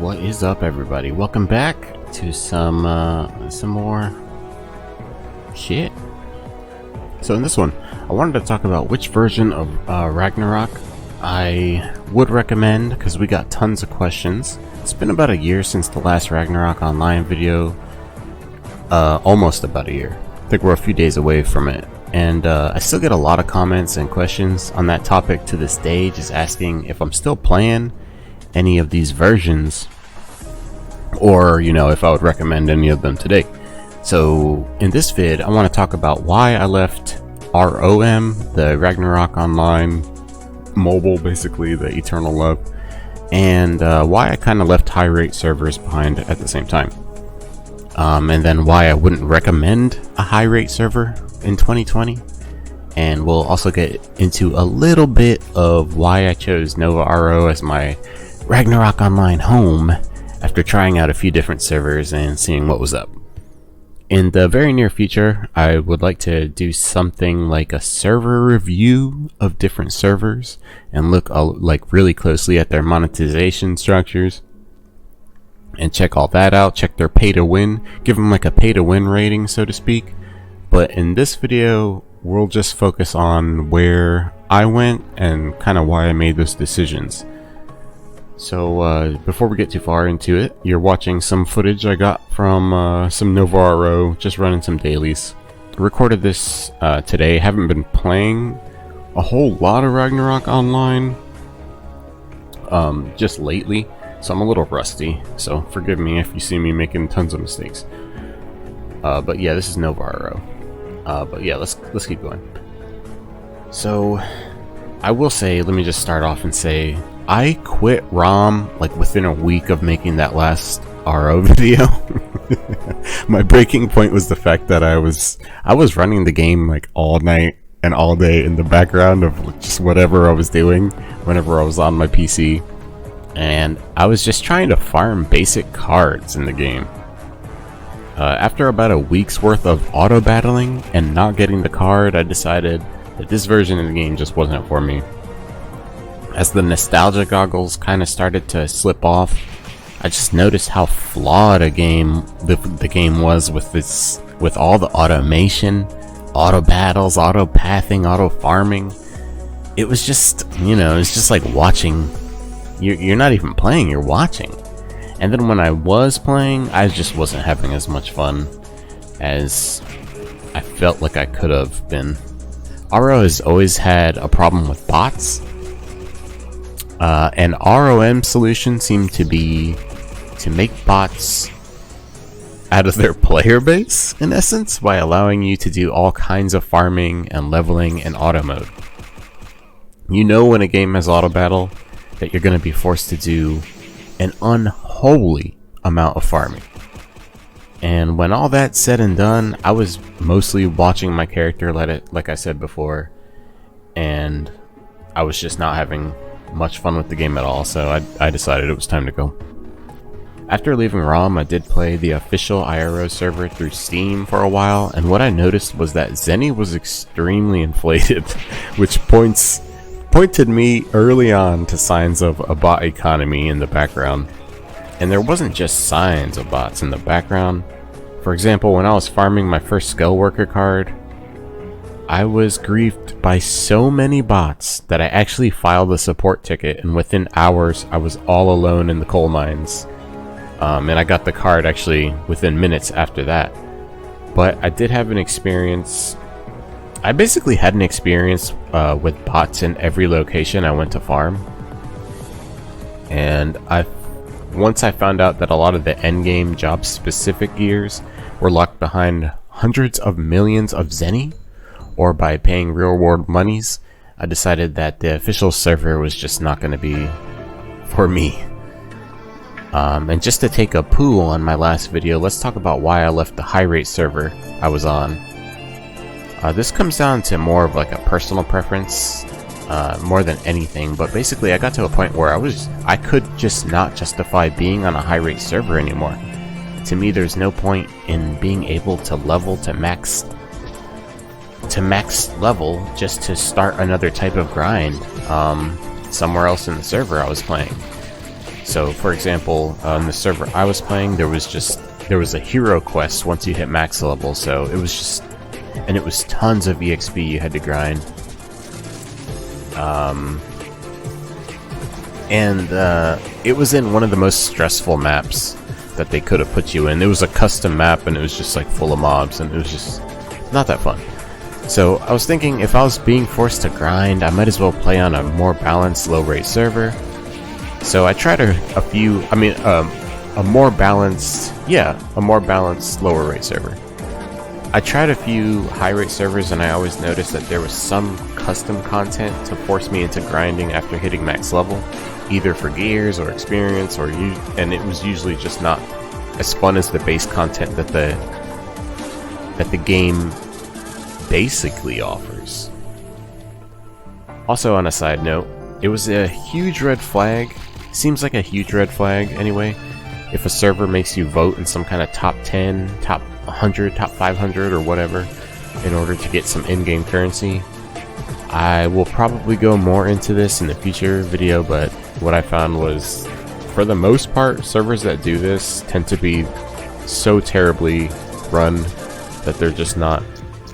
What is up, everybody? Welcome back to some more shit. So in this one, I wanted to talk about which version of Ragnarok I would recommend, because we got tons of questions. It's been about a year since the last Ragnarok Online video. Almost about a year. I think we're a few days away from it. And I still get a lot of comments and questions on that topic to this day, just asking if I'm still playing any of these versions, or if I would recommend any of them today. So in this vid, I want to talk about why I left ROM, the Ragnarok Online mobile, basically the Eternal Love, and why I kind of left high rate servers behind at the same time. And then why I wouldn't recommend a high rate server in 2020. And we'll also get into a little bit of why I chose Nova RO as my Ragnarok Online home after trying out a few different servers and seeing what was up. In the very near future, I would like to do something like a server review of different servers and look really closely at their monetization structures and check all that out, check their pay to win, give them like a pay to win rating, so to speak. But in this video, we'll just focus on where I went and kind of why I made those decisions. So before we get too far into it, you're watching some footage I got from some Nova RO, just running some dailies. I recorded this today. Haven't been playing a whole lot of Ragnarok Online just lately, so I'm a little rusty, so forgive me if you see me making tons of mistakes. But yeah, this is Nova RO. But yeah, let's keep going. So I will say, let me just start off and say, I quit ROM like within a week of making that last RO video. My breaking point was the fact that I was running the game like all night and all day in the background of just whatever I was doing whenever I was on my PC, and I was just trying to farm basic cards in the game. After about a week's worth of auto battling and not getting the card, I decided that this version of the game just wasn't for me. As the nostalgia goggles kind of started to slip off, I just noticed how flawed the game was with all the automation, auto battles, auto pathing, auto farming. It was just, it's just like watching. You're not even playing, you're watching. And then when I was playing, I just wasn't having as much fun as I felt like I could have been. RO has always had a problem with bots. And ROM solution seemed to be to make bots out of their player base, in essence, by allowing you to do all kinds of farming and leveling in auto mode. When a game has auto battle, that you're going to be forced to do an unholy amount of farming. And when all that's said and done, I was mostly watching my character like I said before, and I was just not having much fun with the game at all, so I decided it was time to go. After leaving ROM, I did play the official IRO server through Steam for a while, and what I noticed was that Zenny was extremely inflated, which pointed me early on to signs of a bot economy in the background. And there wasn't just signs of bots in the background. For example, when I was farming my first Skull Worker card, I was griefed by so many bots that I actually filed a support ticket, and within hours I was all alone in the coal mines. And I got the card actually within minutes after that. But I did have an experience. I basically had an experience with bots in every location I went to farm. And once I found out that a lot of the endgame job specific gears were locked behind hundreds of millions of Zenny, or by paying real world monies, I decided that the official server was just not going to be for me. And just to take a poo on my last video, let's talk about why I left the high rate server I was on. This comes down to more of like a personal preference, more than anything, but basically I got to a point where I could just not justify being on a high rate server anymore. To me, there's no point in being able to level to max level just to start another type of grind somewhere else in the server I was playing. So, for example, on the server I was playing, there was a hero quest once you hit max level. So it was tons of EXP you had to grind. It was in one of the most stressful maps that they could have put you in. It was a custom map, and it was just like full of mobs, and it was just not that fun. So I was thinking, if I was being forced to grind, I might as well play on a more balanced low rate server. So I tried a more balanced lower rate server. I tried a few high rate servers, and I always noticed that there was some custom content to force me into grinding after hitting max level, either for gears or experience, and it was usually just not as fun as the base content that the game basically offers. Also, on a side note, it was a huge red flag. Seems like a huge red flag anyway, if a server makes you vote in some kind of top 10, top 100, top 500 or whatever in order to get some in-game currency. I will probably go more into this in a future video, but what I found was, for the most part, servers that do this tend to be so terribly run that they're just not,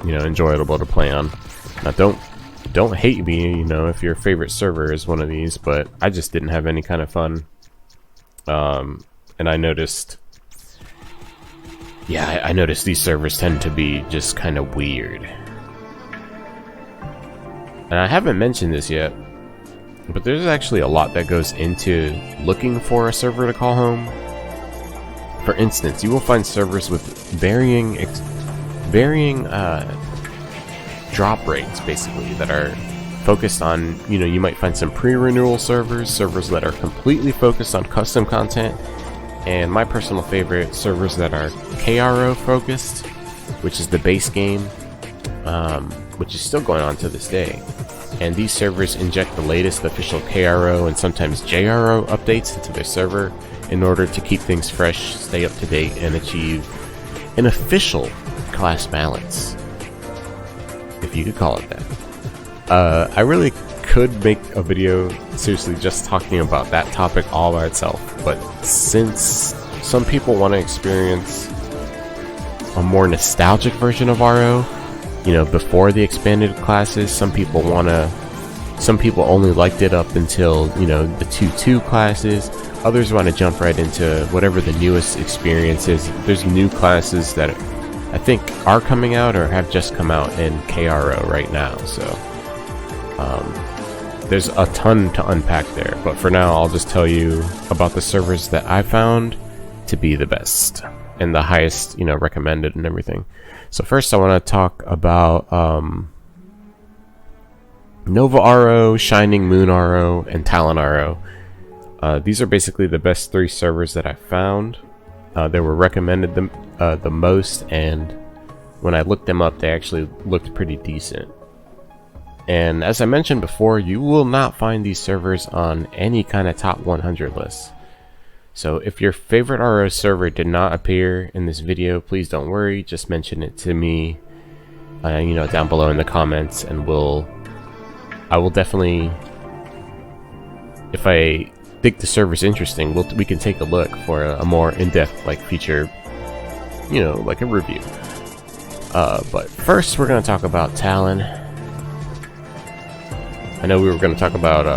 enjoyable to play on. Now, don't hate me, if your favorite server is one of these, but I just didn't have any kind of fun. And I noticed these servers tend to be just kind of weird. And I haven't mentioned this yet, but there's actually a lot that goes into looking for a server to call home. For instance, you will find servers with varying drop rates, basically, that are focused on, you might find some pre-renewal servers that are completely focused on custom content, and my personal favorite, servers that are KRO focused, which is the base game, which is still going on to this day. And these servers inject the latest official KRO and sometimes JRO updates into their server in order to keep things fresh, stay up to date, and achieve an official class balance, if you could call it that. I really could make a video seriously just talking about that topic all by itself, but since some people want to experience a more nostalgic version of RO, before the expanded classes, some people only liked it up until, the 2-2 classes. Others want to jump right into whatever the newest experience is. There's new classes that I think are coming out or have just come out in KRO right now, so there's a ton to unpack there. But for now, I'll just tell you about the servers that I found to be the best and the highest, recommended and everything. So first, I want to talk about Nova RO, Shining Moon RO, and Talon RO. These are basically the best 3 servers that I found. They were recommended the most, and when I looked them up, they actually looked pretty decent. And as I mentioned before, you will not find these servers on any kind of top 100 list. So if your favorite RO server did not appear in this video, please don't worry, just mention it to me, down below in the comments, and I will definitely, if I think the server's interesting, we can take a look for a more in-depth feature, like a review. But first, we're going to talk about Talon. I know we were going to talk about,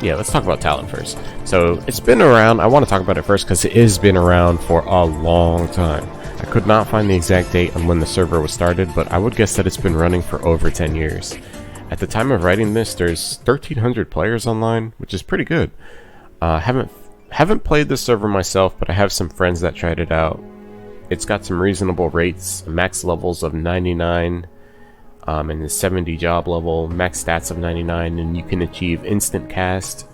let's talk about Talon first. So, it's been around. I want to talk about it first because it has been around for a long time. I could not find the exact date on when the server was started, but I would guess that it's been running for over 10 years. At the time of writing this, there's 1,300 players online, which is pretty good. Haven't played this server myself, but I have some friends that tried it out. It's got some reasonable rates, max levels of 99, and the 70 job level, max stats of 99, and you can achieve instant cast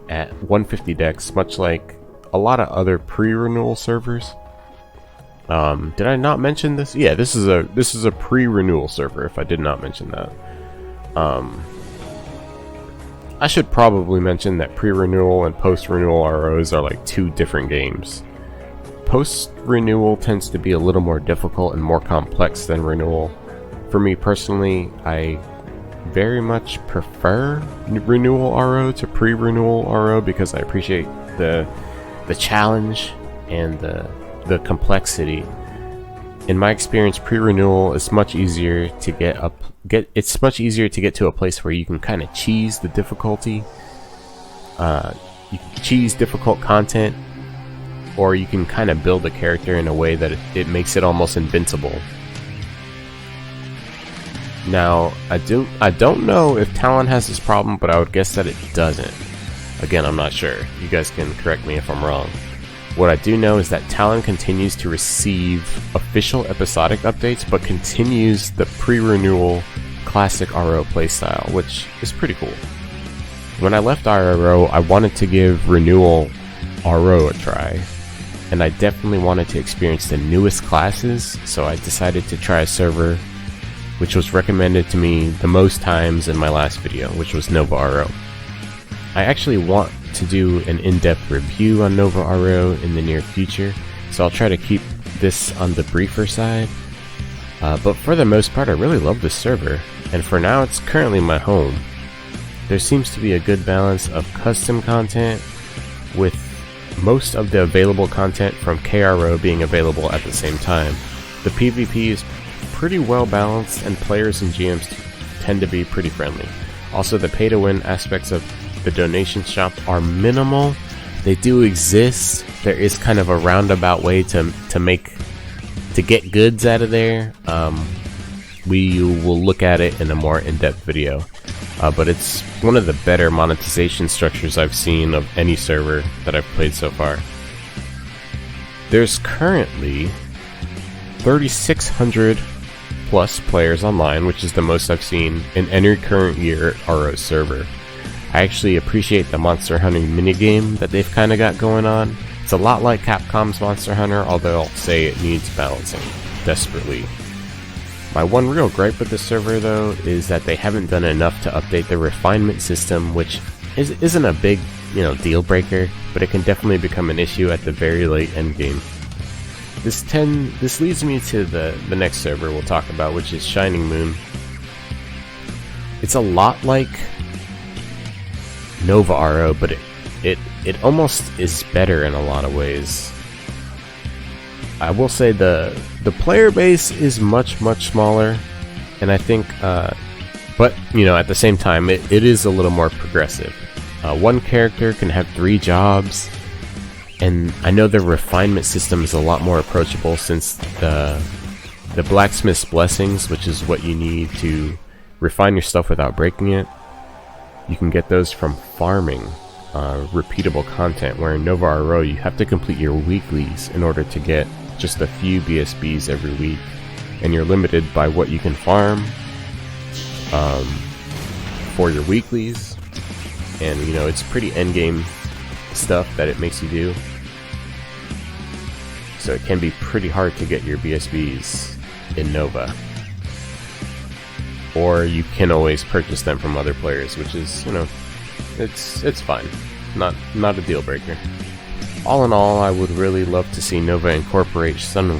at 150 dex, much like a lot of other pre-renewal servers. Did I not mention this? Yeah, this is a pre-renewal server, if I did not mention that. I should probably mention that pre-renewal and post-renewal ROs are like 2 different games. Post-renewal tends to be a little more difficult and more complex than renewal. For me personally, I very much prefer renewal RO to pre-renewal RO because I appreciate the challenge and the complexity. In my experience, pre-renewal is much easier to it's much easier to get to a place where you can kind of cheese the difficulty. You cheese difficult content, or you can kind of build a character in a way that it makes it almost invincible. Now, I don't know if Talon has this problem, but I would guess that it doesn't. Again, I'm not sure. You guys can correct me if I'm wrong. What I do know is that Talon continues to receive official episodic updates, but continues the pre-renewal classic RO playstyle, which is pretty cool. When I left RO, I wanted to give renewal RO a try, and I definitely wanted to experience the newest classes, so I decided to try a server which was recommended to me the most times in my last video, which was Nova RO. I actually want to do an in-depth review on Nova RO in the near future, so I'll try to keep this on the briefer side. But for the most part, I really love this server, and for now it's currently my home. There seems to be a good balance of custom content, with most of the available content from KRO being available at the same time. The PvP is pretty well balanced, and players and GMs tend to be pretty friendly. Also, the pay-to-win aspects of the donation shop are minimal. They do exist. There is kind of a roundabout way to get goods out of there. We will look at it in a more in-depth video. But it's one of the better monetization structures I've seen of any server that I've played so far. There's currently 3,600 plus players online, which is the most I've seen in any current year RO server. I actually appreciate the Monster Hunter minigame that they've kind of got going on. It's a lot like Capcom's Monster Hunter, although I'll say it needs balancing desperately. My one real gripe with this server, though, is that they haven't done enough to update the refinement system, which isn't a big, deal breaker, but it can definitely become an issue at the very late endgame. This leads me to the next server we'll talk about, which is Shining Moon. It's a lot like Nova RO, but it almost is better in a lot of ways. I will say the player base is much smaller, and I think, but at the same time, it is a little more progressive. One character can have 3 jobs. And I know the refinement system is a lot more approachable, since the blacksmith's blessings, which is what you need to refine your stuff without breaking it, you can get those from farming repeatable content, where in Nova RO you have to complete your weeklies in order to get just a few BSBs every week, and you're limited by what you can farm for your weeklies, and it's pretty endgame stuff that it makes you do. So it can be pretty hard to get your BSBs in Nova. Or you can always purchase them from other players, which is, it's fine. Not a deal breaker. All in all, I would really love to see Nova incorporate some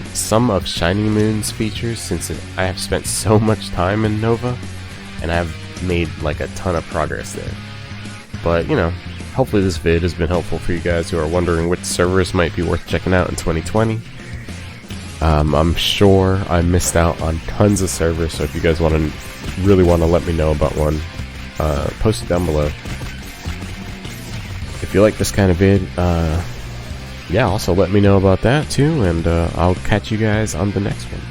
of Shining Moon's features, since I have spent so much time in Nova, and I've made like a ton of progress there. But, hopefully this vid has been helpful for you guys who are wondering which servers might be worth checking out in 2020. I'm sure I missed out on tons of servers, so if you guys really want to let me know about one, post it down below. If you like this kind of vid, yeah, also let me know about that too, and I'll catch you guys on the next one.